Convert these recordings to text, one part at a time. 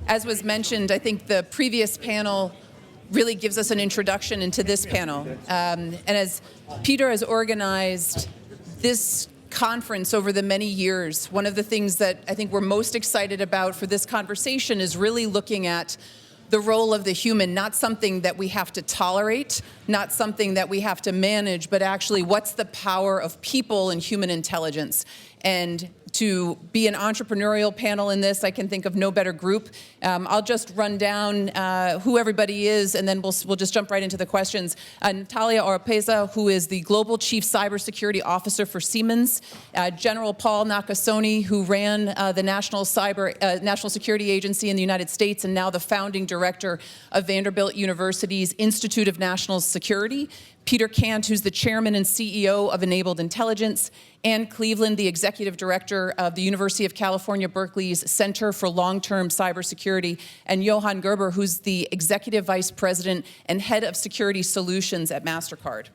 as was mentioned, I think the previous panel really gives us an introduction into this panel. And as Peter has organized this conference over the many years, one of the things that I think we're most excited about for this conversation is really looking at the role of the human, not something that we have to tolerate, not something that we have to manage, but actually what's the power of people and human intelligence. And to be an entrepreneurial panel in this, I can think of no better group. I'll just run down who everybody is, and then we'll just jump right into the questions. Natalia Oropeza, who is the Global Chief Cybersecurity Officer for Siemens. General Paul Nakasone, who ran the National Security Agency in the United States, and now the founding director of Vanderbilt University's Institute of National Security. Peter Kant, who's the chairman and CEO of Enabled Intelligence. Ann Cleveland, the executive director of the University of California, Berkeley's Center for Long-Term Cybersecurity. And Johan Gerber, who's the executive vice president and head of security solutions at MasterCard.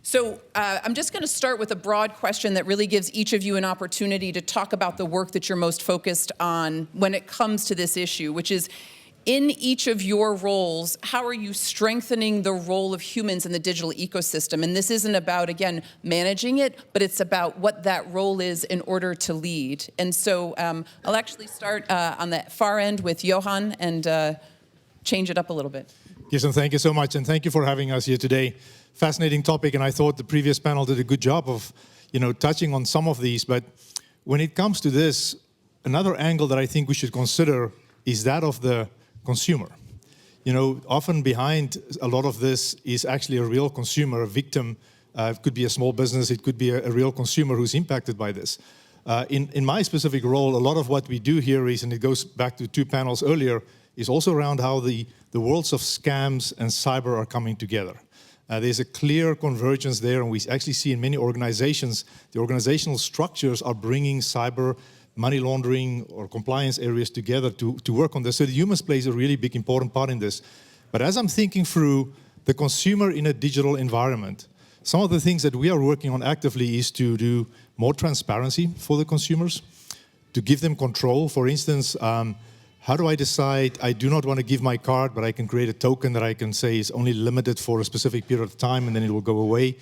So I'm just going to start with a broad question that really gives each of you an opportunity to talk about the work that you're most focused on when it comes to this issue, which is, in each of your roles, how are you strengthening the role of humans in the digital ecosystem? And this isn't about, again, managing it, but it's about what that role is in order to lead. And so I'll actually start on the far end with Johan and change it up a little bit. Kirsten, thank you so much, and thank you for having us here today. Fascinating topic, and I thought the previous panel did a good job of, touching on some of these. But when it comes to this, another angle that I think we should consider is that of the consumer. Often behind a lot of this is actually a real consumer, a victim. It could be a small business, it could be a real consumer who's impacted by this. In my specific role, a lot of what we do here is, and it goes back to 2 panels earlier, is also around how the worlds of scams and cyber are coming together. There's a clear convergence there, and we actually see in many organizations, the organizational structures are bringing cyber, money laundering or compliance areas together to work on this. So the humans plays a really big, important part in this. But as I'm thinking through the consumer in a digital environment, some of the things that we are working on actively is to do more transparency for the consumers, to give them control. For instance, how do I decide I do not want to give my card, but I can create a token that I can say is only limited for a specific period of time and then it will go away.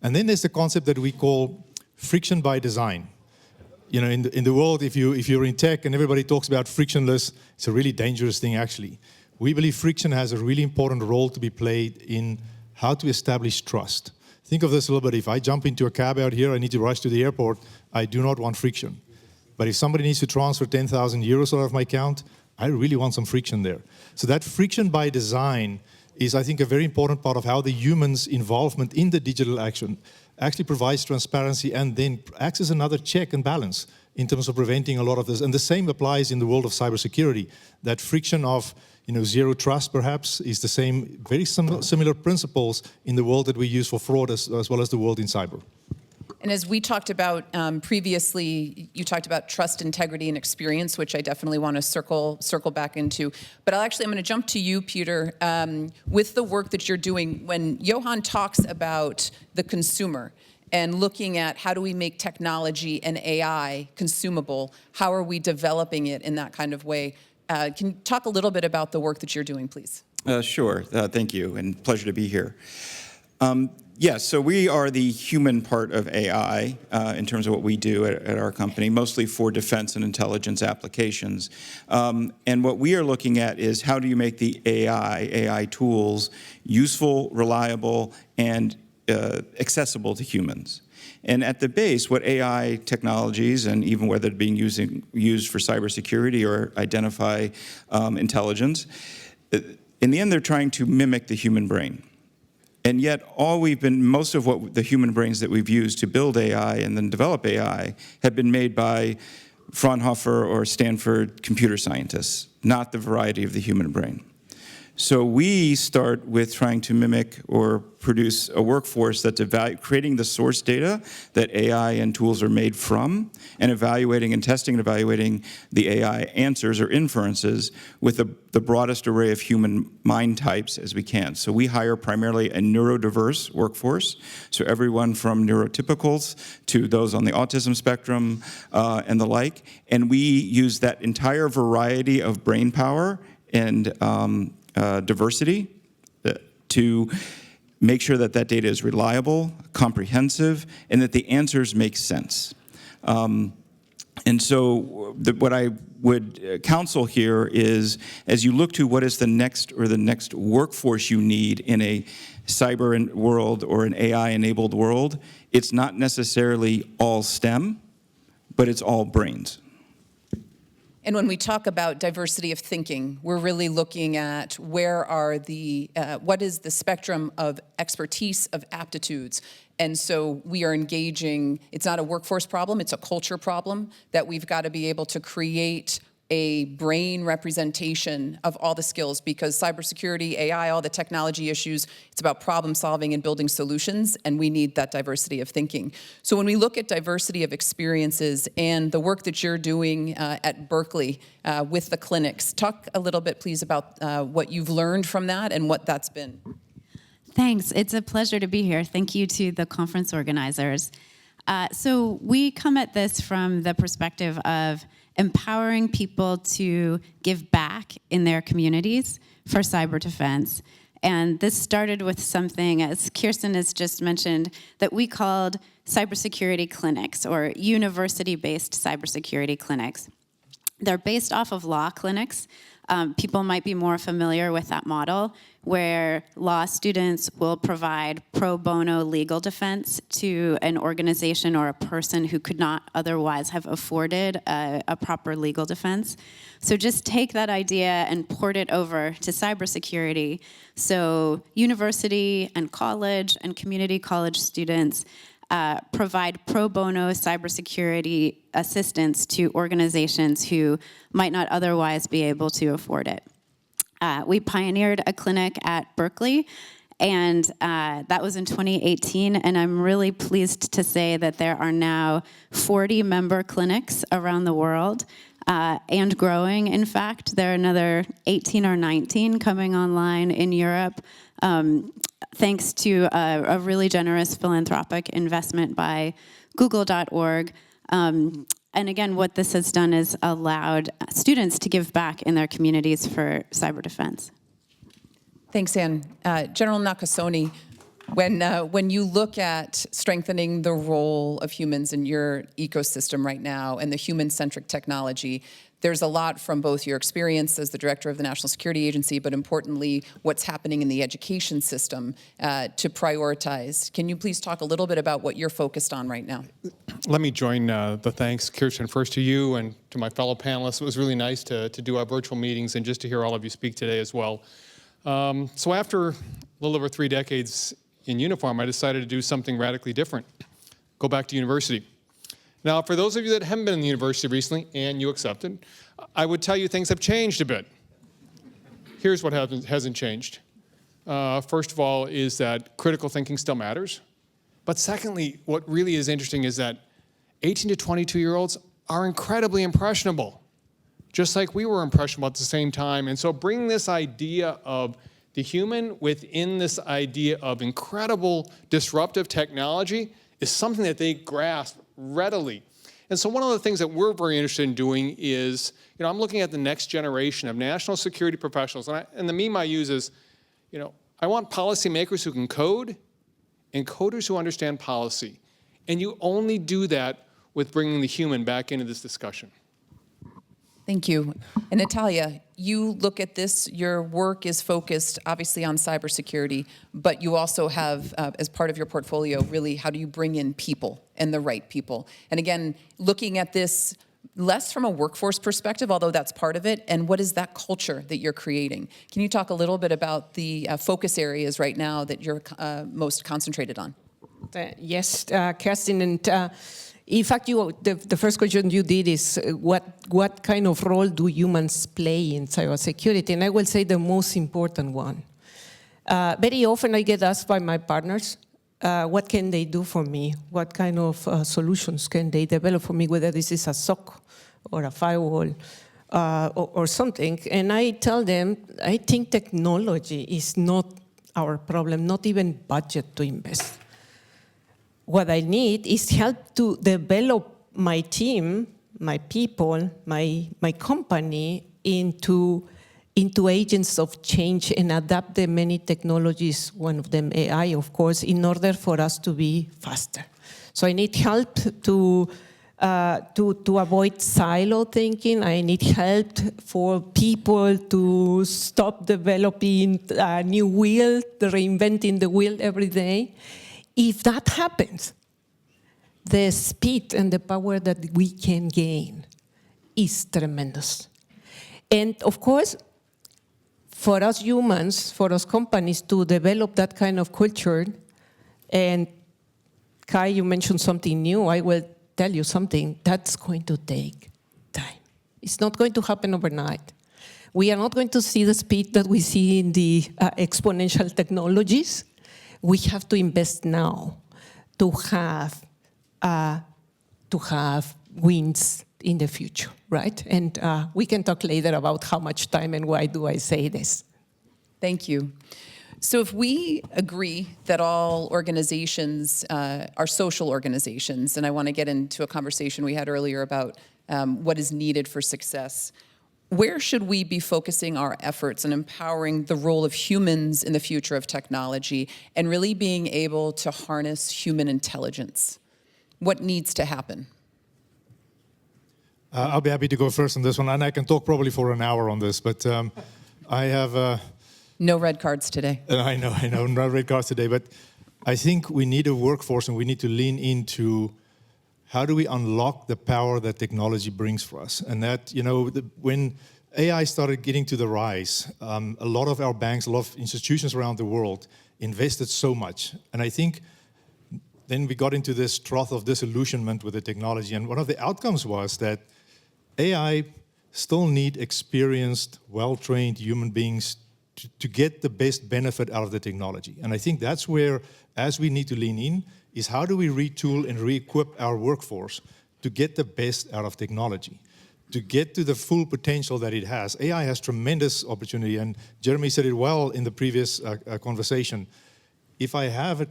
And then there's the concept that we call friction by design. In the world, if you're in tech and everybody talks about frictionless, it's a really dangerous thing, actually. We believe friction has a really important role to be played in how to establish trust. Think of this a little bit. If I jump into a cab out here, I need to rush to the airport, I do not want friction. But if somebody needs to transfer 10,000 euros out of my account, I really want some friction there. So that friction by design is, I think, a very important part of how the human's involvement in the digital action actually provides transparency and then acts as another check and balance in terms of preventing a lot of this. And the same applies in the world of cybersecurity. That friction of zero trust, perhaps, is the same, very similar principles in the world that we use for fraud as well as the world in cyber. And as we talked about previously, you talked about trust, integrity, and experience, which I definitely want to circle back into. But I'm going to jump to you, Peter, with the work that you're doing. When Johan talks about the consumer and looking at how do we make technology and AI consumable, how are we developing it in that kind of way? Can you talk a little bit about the work that you're doing, please? Sure. Thank you, and pleasure to be here. Yes, so we are the human part of AI in terms of what we do at our company, mostly for defense and intelligence applications. And what we are looking at is how do you make the AI tools useful, reliable, and accessible to humans. And at the base, what AI technologies, and even whether they're being used for cybersecurity or identify intelligence, in the end, they're trying to mimic the human brain. And yet, most of what the human brains that we've used to build AI and then develop AI have been made by Fraunhofer or Stanford computer scientists, not the variety of the human brain. So we start with trying to mimic or produce a workforce that's creating the source data that AI and tools are made from, and evaluating and testing and evaluating the AI answers or inferences with the broadest array of human mind types as we can. So we hire primarily a neurodiverse workforce, so everyone from neurotypicals to those on the autism spectrum and the like, and we use that entire variety of brain power and diversity to make sure that that data is reliable, comprehensive, and that the answers make sense. And so what I would counsel here is, as you look to what is the next workforce you need in a cyber world or an AI-enabled world, it's not necessarily all STEM, but it's all brains. And when we talk about diversity of thinking, we're really looking at where are what is the spectrum of expertise, of aptitudes. And so we are engaging, it's not a workforce problem, it's a culture problem that we've got to be able to create a brain representation of all the skills, because cybersecurity, AI, all the technology issues, it's about problem solving and building solutions, and we need that diversity of thinking. So when we look at diversity of experiences and the work that you're doing at Berkeley with the clinics, talk a little bit, please, about what you've learned from that and what that's been. Thanks. It's a pleasure to be here. Thank you to the conference organizers. So we come at this from the perspective of empowering people to give back in their communities for cyber defense. And this started with something, as Kirsten has just mentioned, that we called cybersecurity clinics, or university-based cybersecurity clinics. They're based off of law clinics. People might be more familiar with that model, where law students will provide pro bono legal defense to an organization or a person who could not otherwise have afforded a proper legal defense. So just take that idea and port it over to cybersecurity. So university and college and community college students provide pro bono cybersecurity assistance to organizations who might not otherwise be able to afford it. We pioneered a clinic at Berkeley, and that was in 2018, and I'm really pleased to say that there are now 40 member clinics around the world, and growing, in fact. There are another 18 or 19 coming online in Europe, thanks to a really generous philanthropic investment by Google.org. And again, what this has done is allowed students to give back in their communities for cyber defense. Thanks, Anne. General Nakasone, when you look at strengthening the role of humans in your ecosystem right now and the human-centric technology, there's a lot from both your experience as the director of the National Security Agency, but importantly, what's happening in the education system to prioritize. Can you please talk a little bit about what you're focused on right now? Let me join the thanks, Kirsten, first to you and to my fellow panelists. It was really nice to do our virtual meetings and just to hear all of you speak today as well. So after a little over 3 decades in uniform, I decided to do something radically different, go back to university. Now, for those of you that haven't been in the university recently, and you accepted, I would tell you things have changed a bit. Here's what hasn't changed. First of all is that critical thinking still matters. But secondly, what really is interesting is that 18 to 22-year-olds are incredibly impressionable, just like we were impressionable at the same time. And so bringing this idea of the human within this idea of incredible disruptive technology is something that they grasp readily. And so one of the things that we're very interested in doing is, I'm looking at the next generation of national security professionals. And the meme I use is, I want policymakers who can code and coders who understand policy. And you only do that with bringing the human back into this discussion. Thank you. And Natalia, you look at this, your work is focused obviously on cybersecurity, but you also have, as part of your portfolio, really how do you bring in people and the right people? And again, looking at this less from a workforce perspective, although that's part of it, and what is that culture that you're creating? Can you talk a little bit about the focus areas right now that you're most concentrated on? Yes, Kirsten, and In fact, the first question you did is what kind of role do humans play in cybersecurity? And I will say the most important one. Very often I get asked by my partners, what can they do for me? What kind of solutions can they develop for me, whether this is a SOC or a firewall or something. And I tell them, I think technology is not our problem, not even budget to invest. What I need is help to develop my team, my people, my company into agents of change and adapt the many technologies, one of them AI, of course, in order for us to be faster. So I need help to avoid silo thinking. I need help for people to stop developing a new wheel, reinventing the wheel every day. If that happens, the speed and the power that we can gain is tremendous. And of course, for us humans, for us companies to develop that kind of culture, and Kai, you mentioned something new, I will tell you something, that's going to take time. It's not going to happen overnight. We are not going to see the speed that we see in the exponential technologies. We have to invest now to have wins in the future, right? And we can talk later about how much time and why do I say this. Thank you. So if we agree that all organizations are social organizations, and I want to get into a conversation we had earlier about what is needed for success, where should we be focusing our efforts in empowering the role of humans in the future of technology and really being able to harness human intelligence? What needs to happen? I'll be happy to go first on this one, and I can talk probably for an hour on this, but I have... No red cards today. I know, no red cards today, but I think we need a workforce and we need to lean into how do we unlock the power that technology brings for us? And that, when AI started getting to the rise, a lot of our banks, a lot of institutions around the world invested so much. And I think then we got into this trough of disillusionment with the technology. And one of the outcomes was that AI still need experienced, well-trained human beings to get the best benefit out of the technology. And I think that's where, as we need to lean in, is how do we retool and re-equip our workforce to get the best out of technology, to get to the full potential that it has. AI has tremendous opportunity, and Jeremy said it well in the previous conversation. If I have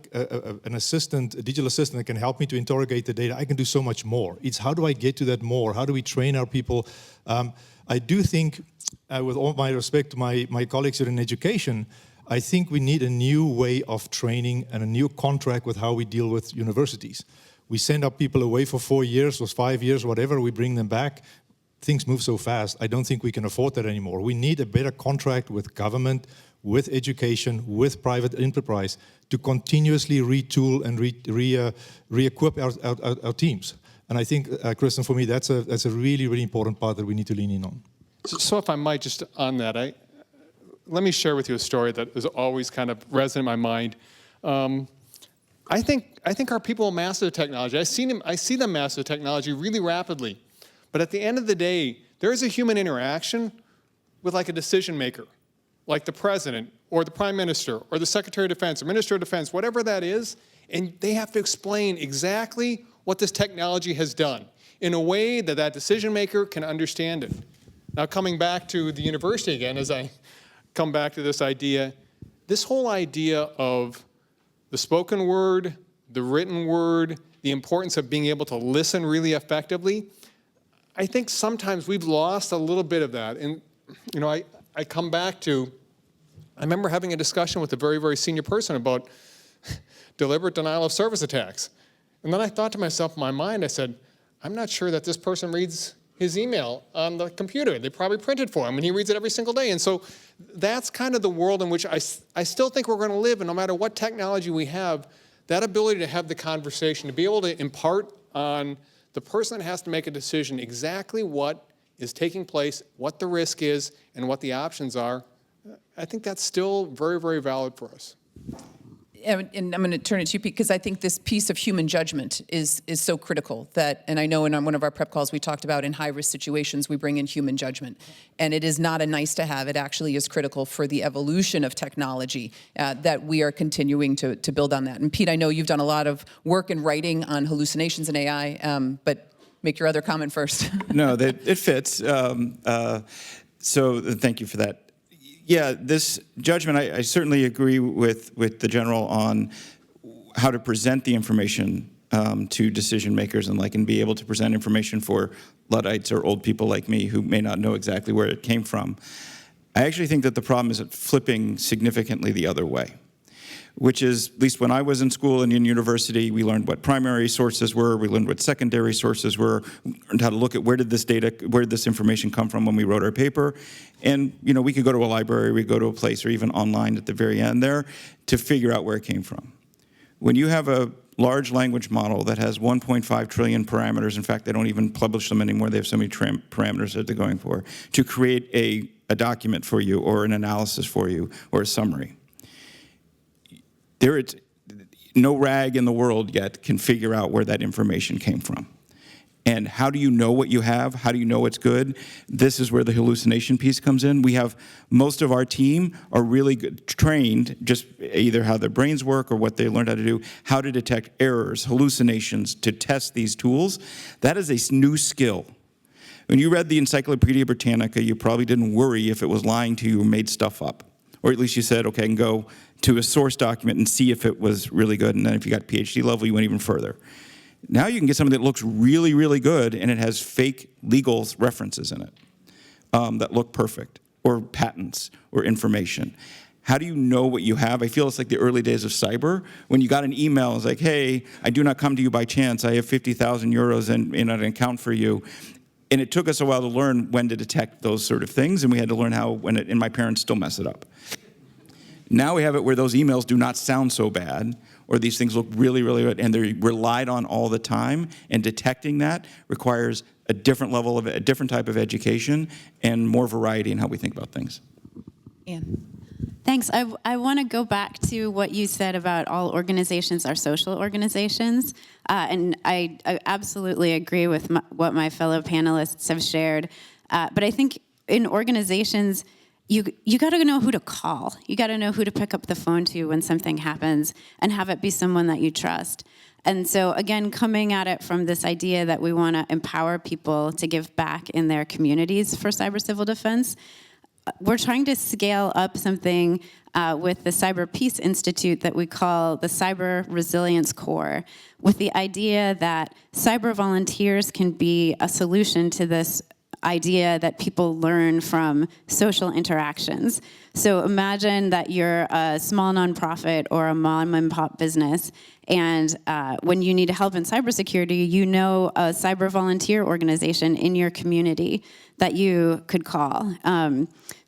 an assistant, a digital assistant that can help me to interrogate the data, I can do so much more. It's how do I get to that more? How do we train our people? I do think, with all my respect to my colleagues here in education, I think we need a new way of training and a new contract with how we deal with universities. We send our people away for 4 years or 5 years, whatever, we bring them back. Things move so fast, I don't think we can afford that anymore. We need a better contract with government, with education, with private enterprise to continuously retool and re-equip our teams. And I think, Kristen, for me, that's a really, really important part that we need to lean in on. So if I might, just on that, let me share with you a story that is always kind of resonant in my mind. I think our people will master the technology. I see them master the technology really rapidly. But at the end of the day, there is a human interaction with like a decision maker, like the president or the prime minister or the secretary of defense or minister of defense, whatever that is, and they have to explain exactly what this technology has done in a way that that decision maker can understand it. Now, coming back to the university again, as I come back to this whole idea of the spoken word, the written word, the importance of being able to listen really effectively, I think sometimes we've lost a little bit of that. And, I come back to, I remember having a discussion with a very, very senior person about deliberate denial of service attacks. And then I thought to myself in my mind, I said, I'm not sure that this person reads his email on the computer. They probably print it for him, and he reads it every single day. And so that's kind of the world in which I still think we're going to live. And no matter what technology we have, that ability to have the conversation, to be able to impart on the person that has to make a decision exactly what is taking place, what the risk is, and what the options are, I think that's still very, very valid for us. and I'm going to turn it to you, Pete, because I think this piece of human judgment is so critical that, and I know in one of our prep calls we talked about in high-risk situations we bring in human judgment, and it is not a nice to have, it actually is critical for the evolution of technology that we are continuing to build on that. And Pete, I know you've done a lot of work and writing on hallucinations and AI, but make your other comment first. No, it fits. So thank you for that. Yeah, this judgment, I certainly agree with the general on how to present the information to decision makers and be able to present information for Luddites or old people like me who may not know exactly where it came from. I actually think that the problem is flipping significantly the other way, which is, at least when I was in school and in university, we learned what primary sources were, we learned what secondary sources were, we learned how to look at where did this information come from when we wrote our paper. And we could go to a library, we could go to a place, or even online at the very end there, to figure out where it came from. When you have a large language model that has 1.5 trillion parameters, in fact, they don't even publish them anymore, they have so many parameters that they're going for, to create a document for you, or an analysis for you, or a summary. No rag in the world yet can figure out where that information came from. And how do you know what you have? How do you know it's good? This is where the hallucination piece comes in. We have, most of our team are really good, trained, just either how their brains work or what they learned how to do, how to detect errors, hallucinations, to test these tools. That is a new skill. When you read the Encyclopedia Britannica, you probably didn't worry if it was lying to you or made stuff up. Or at least you said, okay, I can go to a source document and see if it was really good. And then if you got PhD level, you went even further. Now you can get something that looks really, really good, and it has fake legal references in it that look perfect, or patents, or information. How do you know what you have? I feel it's like the early days of cyber, when you got an email, it's like, hey, I do not come to you by chance. I have 50,000 euros in an account for you. And it took us a while to learn when to detect those sort of things, and we had to learn how, and my parents still mess it up. Now we have it where those emails do not sound so bad, or these things look really, really good, and they're relied on all the time, and detecting that requires a different type of education and more variety in how we think about things. Anne. Thanks. I want to go back to what you said about all organizations are social organizations. And I absolutely agree with what my fellow panelists have shared. But I think in organizations, you got to know who to call. You got to know who to pick up the phone to when something happens, and have it be someone that you trust. And so, again, coming at it from this idea that we want to empower people to give back in their communities for cyber civil defense, we're trying to scale up something with the Cyber Peace Institute that we call the Cyber Resilience Corps, with the idea that cyber volunteers can be a solution to this idea that people learn from social interactions. So imagine that you're a small nonprofit or a mom and pop business, and when you need help in cybersecurity, you know a cyber volunteer organization in your community that you could call.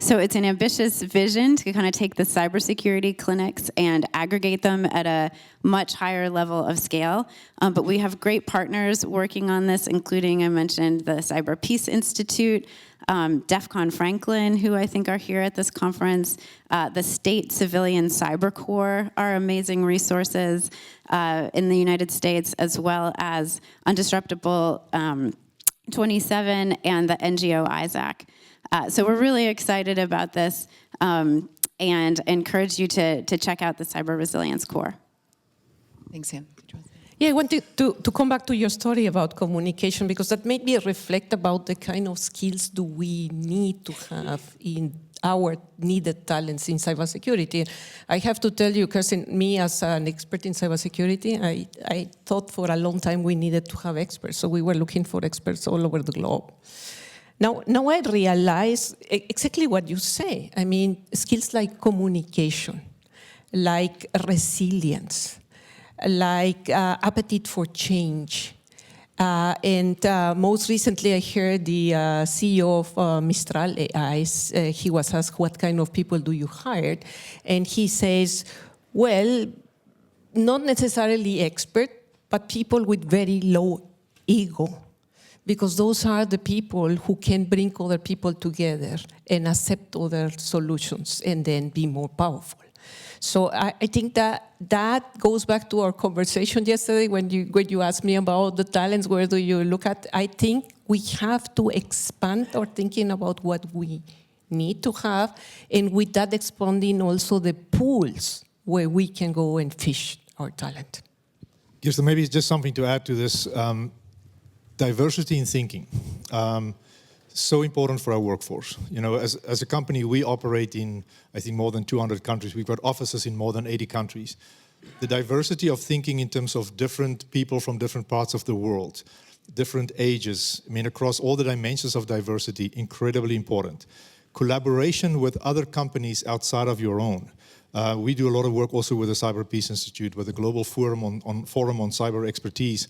So it's an ambitious vision to kind of take the cybersecurity clinics and aggregate them at a much higher level of scale. But we have great partners working on this, including, I mentioned, the Cyber Peace Institute, DEF CON Franklin, who I think are here at this conference, the State Civilian Cyber Corps are amazing resources in the United States, as well as Undisruptible 27 and the NGO ISAC. So we're really excited about this and encourage you to check out the Cyber Resilience Corps. Thanks, Anne. Yeah, I wanted to come back to your story about communication, because that made me reflect about the kind of skills do we need to have in our needed talents in cybersecurity. I have to tell you, Kirsten, me as an expert in cybersecurity, I thought for a long time we needed to have experts, so we were looking for experts all over the globe. Now I realize exactly what you say. I mean, skills like communication, like resilience, like appetite for change. And most recently, I heard the CEO of Mistral AI, he was asked, what kind of people do you hire? And he says, well, not necessarily expert, but people with very low ego. Because those are the people who can bring other people together and accept other solutions and then be more powerful. So I think that goes back to our conversation yesterday when you asked me about the talents, where do you look at? I think we have to expand our thinking about what we need to have, and with that expanding also the pools where we can go and fish our talent. Kirsten, maybe just something to add to this. Diversity in thinking. So important for our workforce. You know, as a company, we operate in, I think, more than 200 countries. We've got offices in more than 80 countries. The diversity of thinking in terms of different people from different parts of the world, different ages, I mean, across all the dimensions of diversity, incredibly important. Collaboration with other companies outside of your own. We do a lot of work also with the Cyber Peace Institute, with the Global Forum on Cyber Expertise,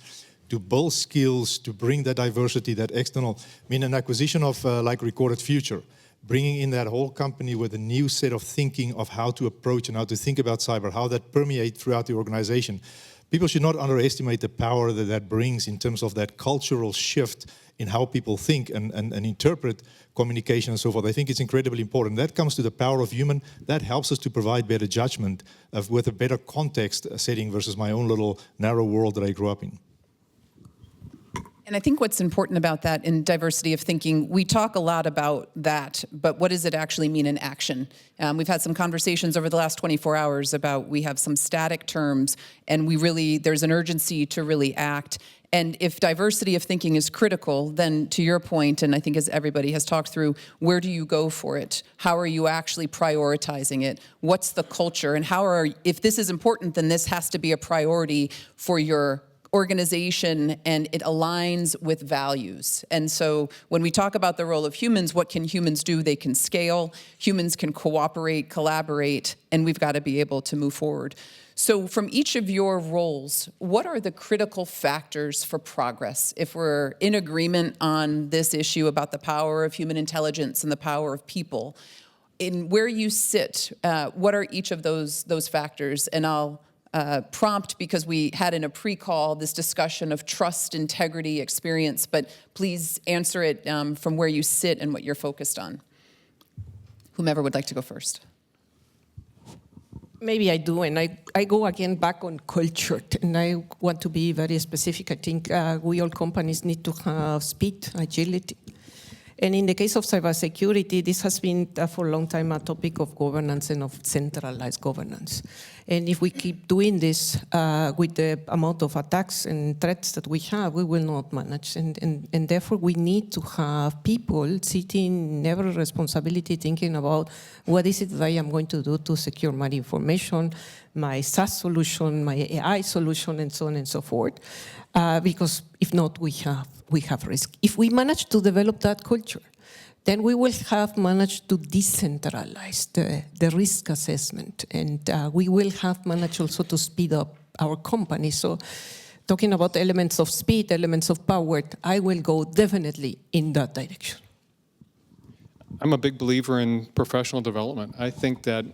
to build skills, to bring that diversity, that external, I mean, an acquisition of like Recorded Future, bringing in that whole company with a new set of thinking of how to approach and how to think about cyber, how that permeates throughout the organization. People should not underestimate the power that that brings in terms of that cultural shift in how people think and interpret communication and so forth. I think it's incredibly important. That comes to the power of human. That helps us to provide better judgment with a better context setting versus my own little narrow world that I grew up in. And I think what's important about that in diversity of thinking, we talk a lot about that, but what does it actually mean in action? We've had some conversations over the last 24 hours about we have some static terms, and there's an urgency to really act. And if diversity of thinking is critical, then to your point, and I think as everybody has talked through, where do you go for it? How are you actually prioritizing it? What's the culture? And if this is important, then this has to be a priority for your organization, and it aligns with values. And so when we talk about the role of humans, what can humans do? They can scale, humans can cooperate, collaborate, and we've got to be able to move forward. So from each of your roles, what are the critical factors for progress? If we're in agreement on this issue about the power of human intelligence and the power of people, in where you sit, what are each of those factors? And I'll prompt, because we had in a pre-call this discussion of trust, integrity, experience, but please answer it from where you sit and what you're focused on. Whomever would like to go first. Maybe I do, and I go again back on culture, and I want to be very specific. I think we all companies need to have speed, agility. And in the case of cybersecurity, this has been for a long time a topic of governance and of centralized governance. And if we keep doing this with the amount of attacks and threats that we have, we will not manage. And therefore, we need to have people sitting in every responsibility thinking about what is it that I am going to do to secure my information, my SaaS solution, my AI solution, and so on and so forth. Because if not, we have risk. If we manage to develop that culture, then we will have managed to decentralize the risk assessment, and we will have managed also to speed up our company. So talking about elements of speed, elements of power, I will go definitely in that direction. I'm a big believer in professional development. I think that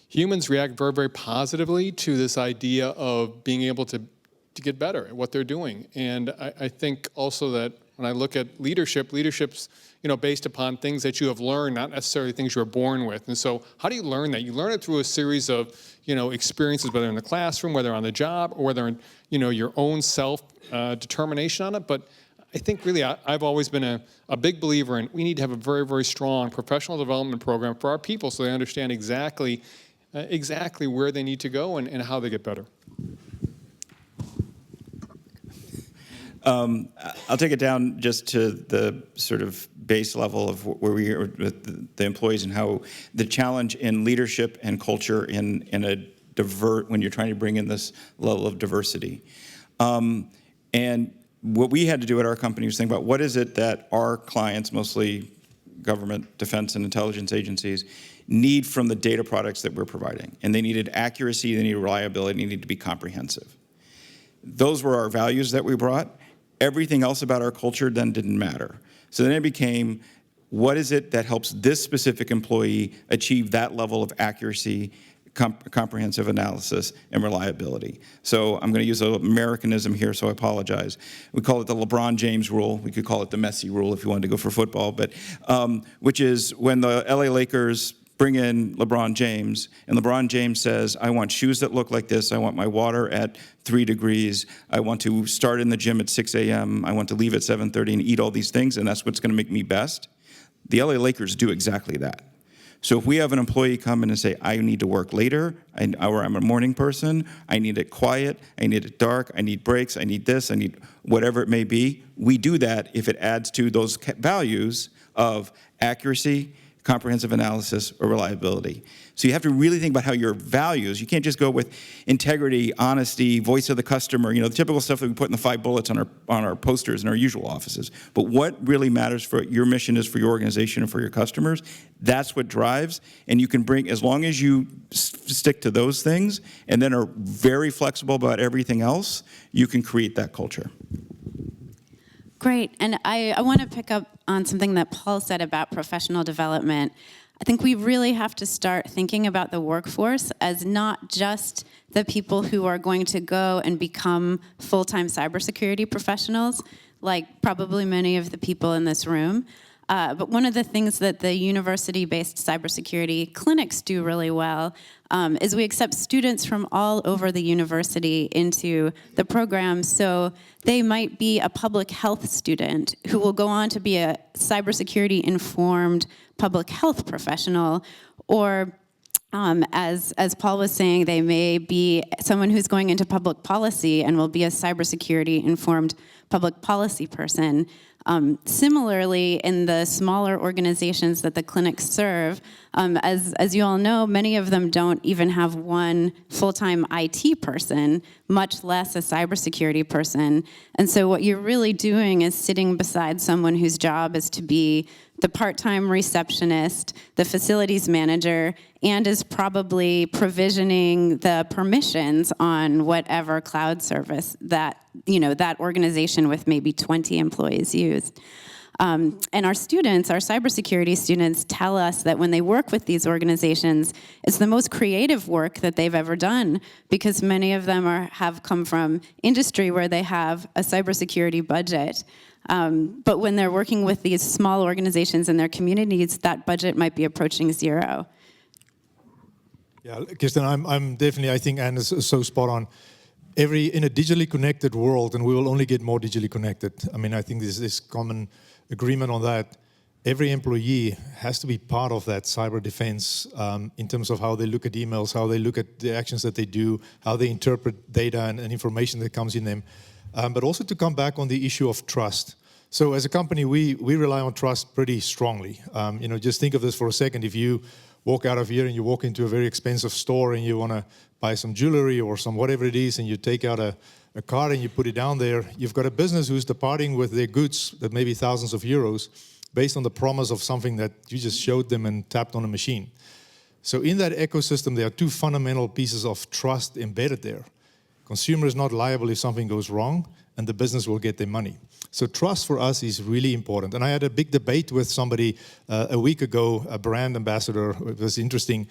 humans react very, very positively to this idea of being able to get better at what they're doing. And I think also that when I look at leadership's, based upon things that you have learned, not necessarily things you were born with. And so how do you learn that? You learn it through a series of, experiences, whether in the classroom, whether on the job, or whether in, your own self-determination on it. But I think really I've always been a big believer in we need to have a very, very strong professional development program for our people so they understand exactly where they need to go and how they get better. I'll take it down just to the sort of base level of where we are with the employees and how the challenge in leadership and culture when you're trying to bring in this level of diversity. And what we had to do at our company was think about what is it that our clients, mostly government, defense, and intelligence agencies, need from the data products that we're providing. And they needed accuracy, they needed reliability, they needed to be comprehensive. Those were our values that we brought. Everything else about our culture then didn't matter. So then it became, what is it that helps this specific employee achieve that level of accuracy, comprehensive analysis, and reliability? So I'm going to use an Americanism here, so I apologize. We call it the LeBron James rule. We could call it the Messi rule if you wanted to go for football, but which is when the LA Lakers bring in LeBron James, and LeBron James says, I want shoes that look like this, I want my water at 3 degrees, I want to start in the gym at 6 a.m., I want to leave at 7:30 and eat all these things, and that's what's going to make me best. The LA Lakers do exactly that. So if we have an employee come in and say, I need to work later, or I'm a morning person, I need it quiet, I need it dark, I need breaks, I need this, I need whatever it may be, we do that if it adds to those values of accuracy, comprehensive analysis, or reliability. So you have to really think about how your values, you can't just go with integrity, honesty, voice of the customer, the typical stuff that we put in the 5 bullets on our posters in our usual offices. But what really matters for your mission is for your organization and for your customers. That's what drives, and you can bring, as long as you stick to those things and then are very flexible about everything else, you can create that culture. Great, and I want to pick up on something that Paul said about professional development. I think we really have to start thinking about the workforce as not just the people who are going to go and become full-time cybersecurity professionals, like probably many of the people in this room. But one of the things that the university-based cybersecurity clinics do really well is we accept students from all over the university into the program. So they might be a public health student who will go on to be a cybersecurity-informed public health professional, or as Paul was saying, they may be someone who's going into public policy and will be a cybersecurity-informed public policy person. Similarly, in the smaller organizations that the clinics serve, as you all know, many of them don't even have one full-time IT person, much less a cybersecurity person. And so what you're really doing is sitting beside someone whose job is to be the part-time receptionist, the facilities manager, and is probably provisioning the permissions on whatever cloud service that, that organization with maybe 20 employees use. And our students, our cybersecurity students, tell us that when they work with these organizations, it's the most creative work that they've ever done, because many of them have come from industry where they have a cybersecurity budget. But when they're working with these small organizations in their communities, that budget might be approaching 0. Yeah, Kirsten, I'm definitely, I think Anne is so spot on. In a digitally connected world, and we will only get more digitally connected. I mean, I think there's this common agreement on that. Every employee has to be part of that cyber defense in terms of how they look at emails, how they look at the actions that they do, how they interpret data and information that comes in them. But also to come back on the issue of trust. So as a company, we rely on trust pretty strongly. Just think of this for a second. If you walk out of here and you walk into a very expensive store and you want to buy some jewelry or some whatever it is, and you take out a card and you put it down there, you've got a business who's departing with their goods that may be thousands of euros based on the promise of something that you just showed them and tapped on a machine. So in that ecosystem, there are 2 fundamental pieces of trust embedded there. Consumer is not liable if something goes wrong, and the business will get their money. So trust for us is really important. And I had a big debate with somebody a week ago, a brand ambassador. It was interesting.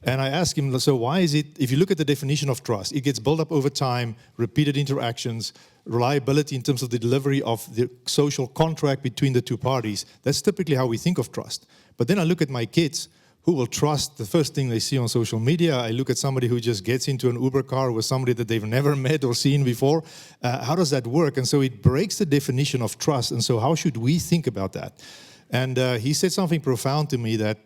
And I asked him, so why is it, if you look at the definition of trust, it gets built up over time, repeated interactions, reliability in terms of the delivery of the social contract between the 2 parties. That's typically how we think of trust. But then I look at my kids, who will trust the first thing they see on social media. I look at somebody who just gets into an Uber car with somebody that they've never met or seen before. How does that work? And so it breaks the definition of trust. And so how should we think about that? And he said something profound to me, that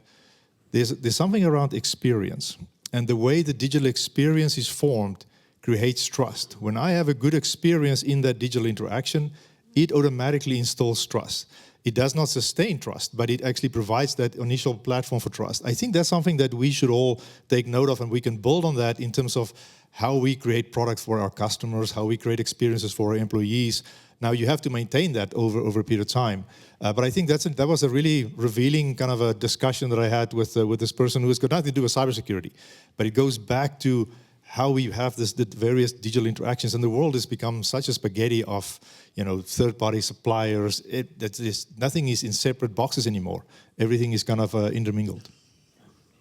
there's something around experience. And the way the digital experience is formed creates trust. When I have a good experience in that digital interaction, it automatically installs trust. It does not sustain trust, but it actually provides that initial platform for trust. I think that's something that we should all take note of, and we can build on that in terms of how we create products for our customers, how we create experiences for our employees. Now, you have to maintain that over a period of time. But I think that was a really revealing kind of a discussion that I had with this person who has got nothing to do with cybersecurity. But it goes back to how we have the various digital interactions, and the world has become such a spaghetti of, third-party suppliers. Nothing is in separate boxes anymore. Everything is kind of intermingled.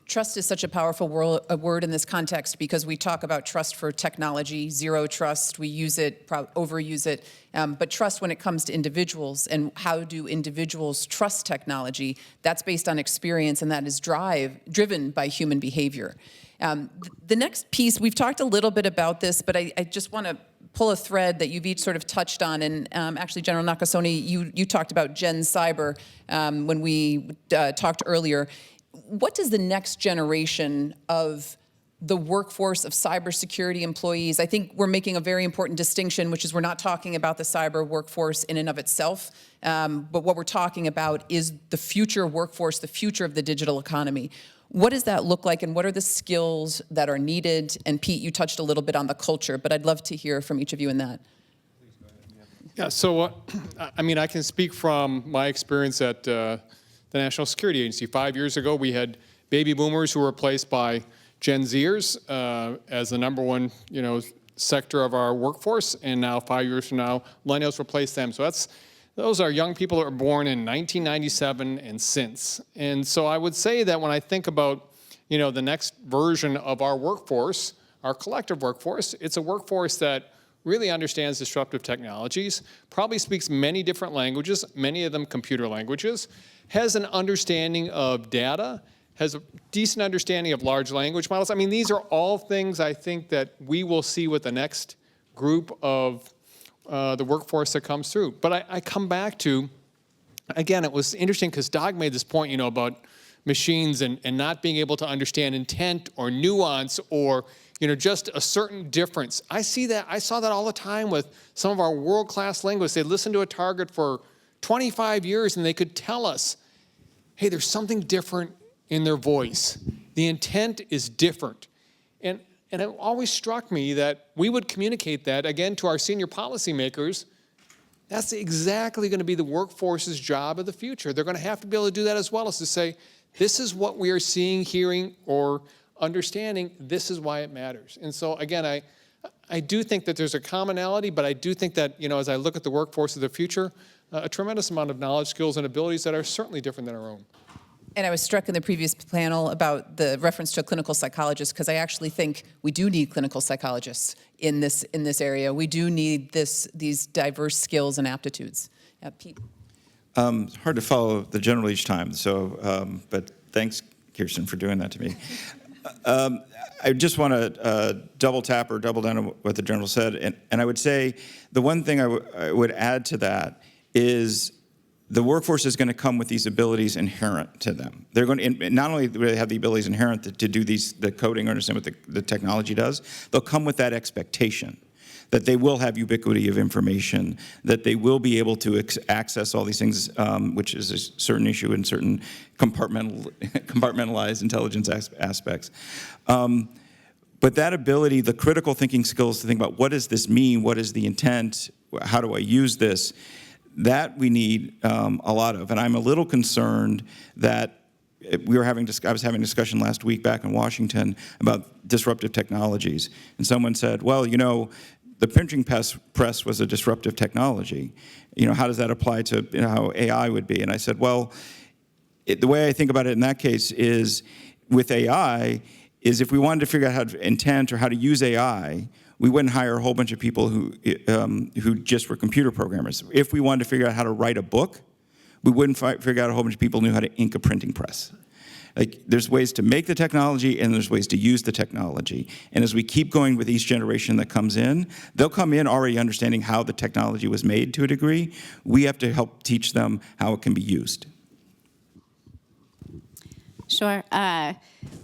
Trust is such a powerful word in this context because we talk about trust for technology, zero trust, we use it, overuse it, but trust when it comes to individuals and how do individuals trust technology, that's based on experience and that is driven by human behavior. The next piece, we've talked a little bit about this, but I just want to pull a thread that you've each sort of touched on, and actually, General Nakasone, you talked about Gen Cyber when we talked earlier. What does the next generation of the workforce of cybersecurity employees, I think we're making a very important distinction, which is we're not talking about the cyber workforce in and of itself, but what we're talking about is the future workforce, the future of the digital economy. What does that look like, and what are the skills that are needed? And Pete, you touched a little bit on the culture, but I'd love to hear from each of you in that. Yeah, so I mean, I can speak from my experience at the National Security Agency. 5 years ago, we had baby boomers who were replaced by Gen Zers as the number one, sector of our workforce, and now 5 years from now, millennials replace them. So those are young people that were born in 1997 and since. And so I would say that when I think about, the next version of our workforce, our collective workforce, it's a workforce that really understands disruptive technologies, probably speaks many different languages, many of them computer languages, has an understanding of data, has a decent understanding of large language models. I mean, these are all things I think that we will see with the next group of the workforce that comes through. But I come back to, again, it was interesting because Doug made this point, about machines and not being able to understand intent or nuance or, just a certain difference. I saw that all the time with some of our world-class linguists. They listened to a target for 25 years and they could tell us, hey, there's something different in their voice. The intent is different. And it always struck me that we would communicate that, again, to our senior policymakers. That's exactly going to be the workforce's job of the future. They're going to have to be able to do that as well, as to say, this is what we are seeing, hearing, or understanding. This is why it matters. And so, again, I do think that there's a commonality, but I do think that, as I look at the workforce of the future, a tremendous amount of knowledge, skills, and abilities that are certainly different than our own. And I was struck in the previous panel about the reference to a clinical psychologist, because I actually think we do need clinical psychologists in this area. We do need these diverse skills and aptitudes. Pete. It's hard to follow the general each time, so but thanks, Kirsten, for doing that to me. I just want to double tap or double down on what the general said, and I would say the one thing I would add to that is the workforce is going to come with these abilities inherent to them. They're going to, not only do they have the abilities inherent to do the coding or understand what the technology does, they'll come with that expectation that they will have ubiquity of information, that they will be able to access all these things, which is a certain issue in certain compartmentalized intelligence aspects. But that ability, the critical thinking skills to think about what does this mean, what is the intent, how do I use this, that we need a lot of. And I'm a little concerned that I was having a discussion last week back in Washington about disruptive technologies. And someone said, well, the printing press was a disruptive technology. How does that apply to how AI would be? And I said, well, the way I think about it in that case is with AI is if we wanted to figure out how to intent or how to use AI, we wouldn't hire a whole bunch of people who just were computer programmers. If we wanted to figure out how to write a book, we wouldn't figure out a whole bunch of people who knew how to ink a printing press. Like, there's ways to make the technology and there's ways to use the technology. And as we keep going with each generation that comes in, they'll come in already understanding how the technology was made to a degree. We have to help teach them how it can be used. Sure.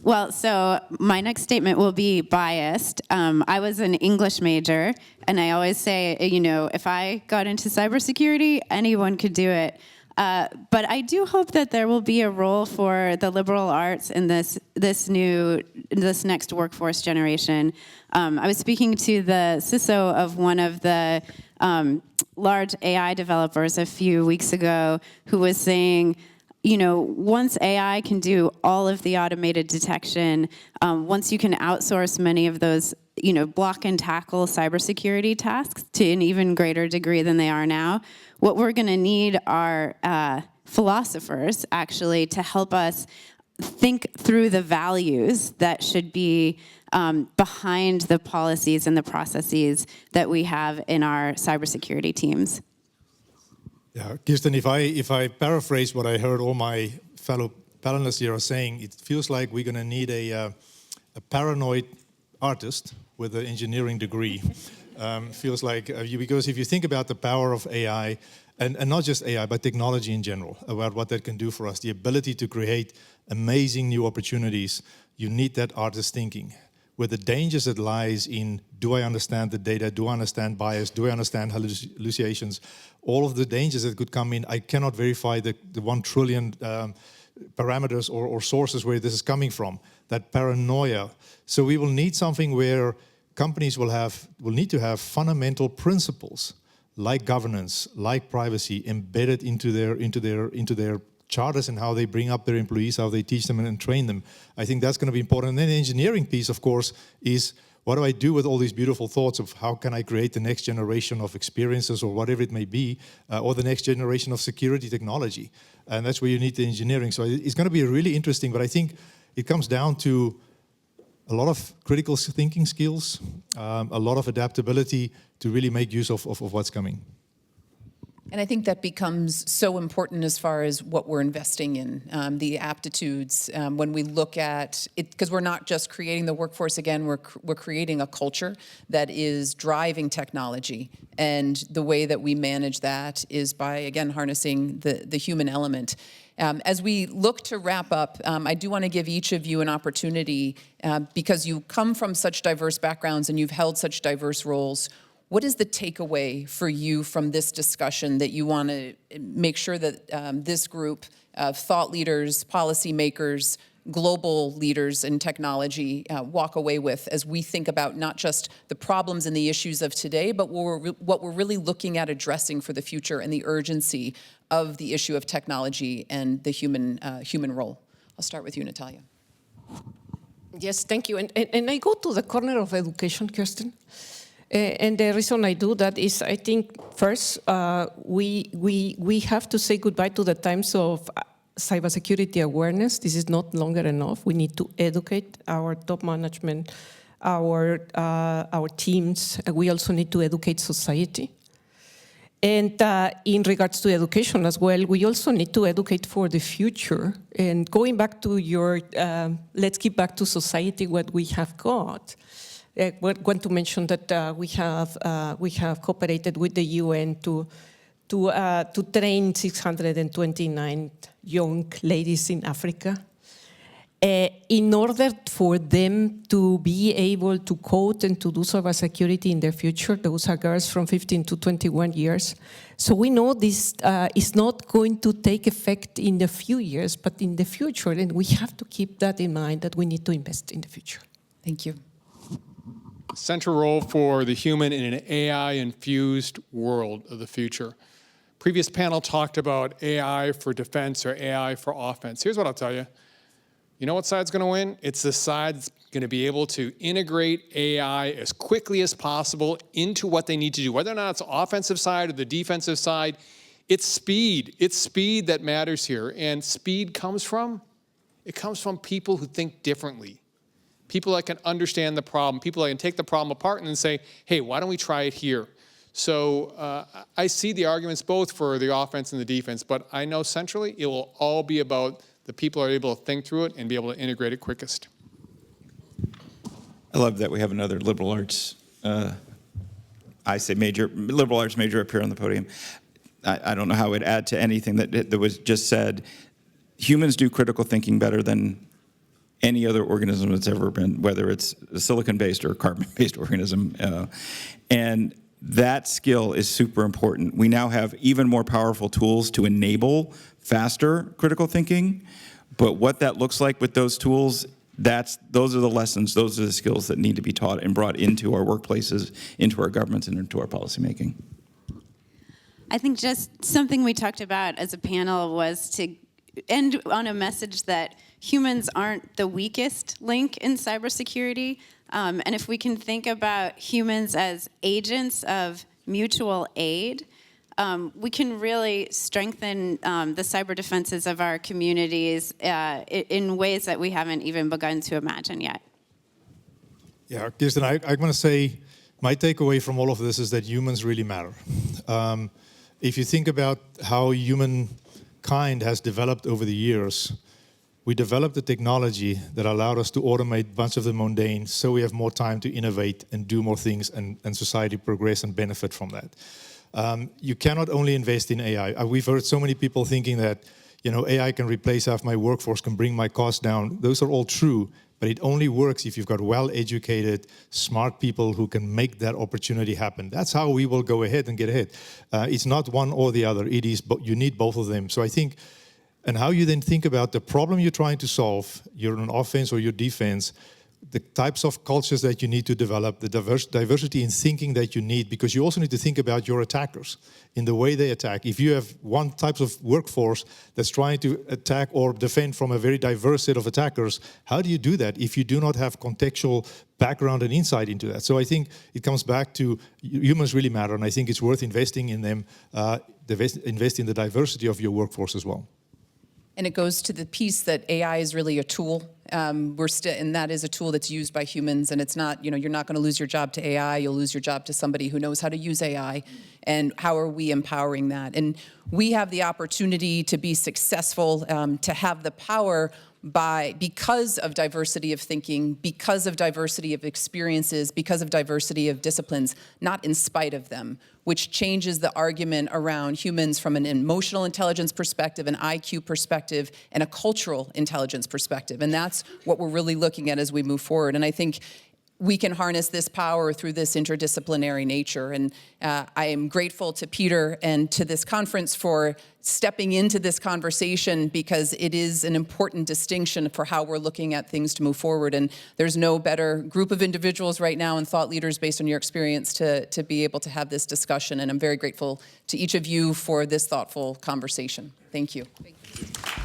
Well, so my next statement will be biased. I was an English major, and I always say, if I got into cybersecurity, anyone could do it. But I do hope that there will be a role for the liberal arts in this next workforce generation. I was speaking to the CISO of one of the large AI developers a few weeks ago, who was saying, once AI can do all of the automated detection, once you can outsource many of those, block and tackle cybersecurity tasks to an even greater degree than they are now, what we're going to need are philosophers, actually, to help us think through the values that should be behind the policies and the processes that we have in our cybersecurity teams. Yeah, Kirsten, if I paraphrase what I heard all my fellow panelists here are saying, it feels like we're going to need a paranoid artist with an engineering degree. Feels like, because if you think about the power of AI, and not just AI, but technology in general, about what that can do for us, the ability to create amazing new opportunities, you need that artist thinking. Where the dangers that lies in, do I understand the data, do I understand bias, do I understand hallucinations, all of the dangers that could come in, I cannot verify the 1 trillion parameters or sources where this is coming from, that paranoia. So we will need something where companies will need to have fundamental principles like governance, like privacy, embedded into their charters and how they bring up their employees, how they teach them and train them. I think that's going to be important. And then the engineering piece, of course, is what do I do with all these beautiful thoughts of how can I create the next generation of experiences or whatever it may be, or the next generation of security technology. And that's where you need the engineering. So it's going to be really interesting, but I think it comes down to a lot of critical thinking skills, a lot of adaptability to really make use of what's coming. And I think that becomes so important as far as what we're investing in, the aptitudes. When we look at it, because we're not just creating the workforce again, we're creating a culture that is driving technology. And the way that we manage that is by, again, harnessing the human element. As we look to wrap up, I do want to give each of you an opportunity, because you come from such diverse backgrounds and you've held such diverse roles. What is the takeaway for you from this discussion that you want to make sure that this group of thought leaders, policymakers, global leaders in technology walk away with as we think about not just the problems and the issues of today, but what we're really looking at addressing for the future and the urgency of the issue of technology and the human role? I'll start with you, Natalia. Yes, thank you. And I go to the corner of education, Kirsten. And the reason I do that is I think first we have to say goodbye to the times of cybersecurity awareness. This is not longer enough. We need to educate our top management, our teams. We also need to educate society. And in regards to education as well, we also need to educate for the future. And going back to your, let's give back to society what we have got. I want to mention that we have cooperated with the UN to train 629 young ladies in Africa in order for them to be able to code and to do cybersecurity in their future. Those are girls from 15 to 21 years. So we know this is not going to take effect in a few years, but in the future, and we have to keep that in mind that we need to invest in the future. Thank you. Central role for the human in an AI-infused world of the future. Previous panel talked about AI for defense or AI for offense. Here's what I'll tell you. You know what side's going to win? It's the side that's going to be able to integrate AI as quickly as possible into what they need to do. Whether or not it's the offensive side or the defensive side, it's speed. It's speed that matters here. And speed comes from people who think differently. People that can understand the problem, people that can take the problem apart and then say, hey, why don't we try it here? So I see the arguments both for the offense and the defense, but I know centrally it will all be about the people who are able to think through it and be able to integrate it quickest. I love that we have another liberal arts, liberal arts major up here on the podium. I don't know how it would add to anything that was just said. Humans do critical thinking better than any other organism that's ever been, whether it's a silicon-based or a carbon-based organism. And that skill is super important. We now have even more powerful tools to enable faster critical thinking. But what that looks like with those tools, those are the lessons, those are the skills that need to be taught and brought into our workplaces, into our governments, and into our policymaking. I think just something we talked about as a panel was to end on a message that humans aren't the weakest link in cybersecurity. And if we can think about humans as agents of mutual aid, we can really strengthen the cyber defenses of our communities in ways that we haven't even begun to imagine yet. Yeah, Kirsten, I'm going to say my takeaway from all of this is that humans really matter. If you think about how humankind has developed over the years, we developed a technology that allowed us to automate a bunch of the mundane so we have more time to innovate and do more things and society progress and benefit from that. You cannot only invest in AI. We've heard so many people thinking that, AI can replace half my workforce, can bring my costs down. Those are all true, but it only works if you've got well-educated, smart people who can make that opportunity happen. That's how we will go ahead and get ahead. It's not one or the other. It is, you need both of them. So I think, and how you then think about the problem you're trying to solve, you're an offense or your defense, the types of cultures that you need to develop, the diversity in thinking that you need, because you also need to think about your attackers in the way they attack. If you have one type of workforce that's trying to attack or defend from a very diverse set of attackers, how do you do that if you do not have contextual background and insight into that? So I think it comes back to humans really matter, and I think it's worth investing in them, invest in the diversity of your workforce as well. And it goes to the piece that AI is really a tool. And that is a tool that's used by humans. And it's not, you're not going to lose your job to AI. You'll lose your job to somebody who knows how to use AI. And how are we empowering that? And we have the opportunity to be successful, to have the power because of diversity of thinking, because of diversity of experiences, because of diversity of disciplines, not in spite of them, which changes the argument around humans from an emotional intelligence perspective, an IQ perspective, and a cultural intelligence perspective. And that's what we're really looking at as we move forward. And I think we can harness this power through this interdisciplinary nature. And I am grateful to Peter and to this conference for stepping into this conversation, because it is an important distinction for how we're looking at things to move forward. And there's no better group of individuals right now and thought leaders based on your experience to be able to have this discussion. And I'm very grateful to each of you for this thoughtful conversation. Thank you. Thank you.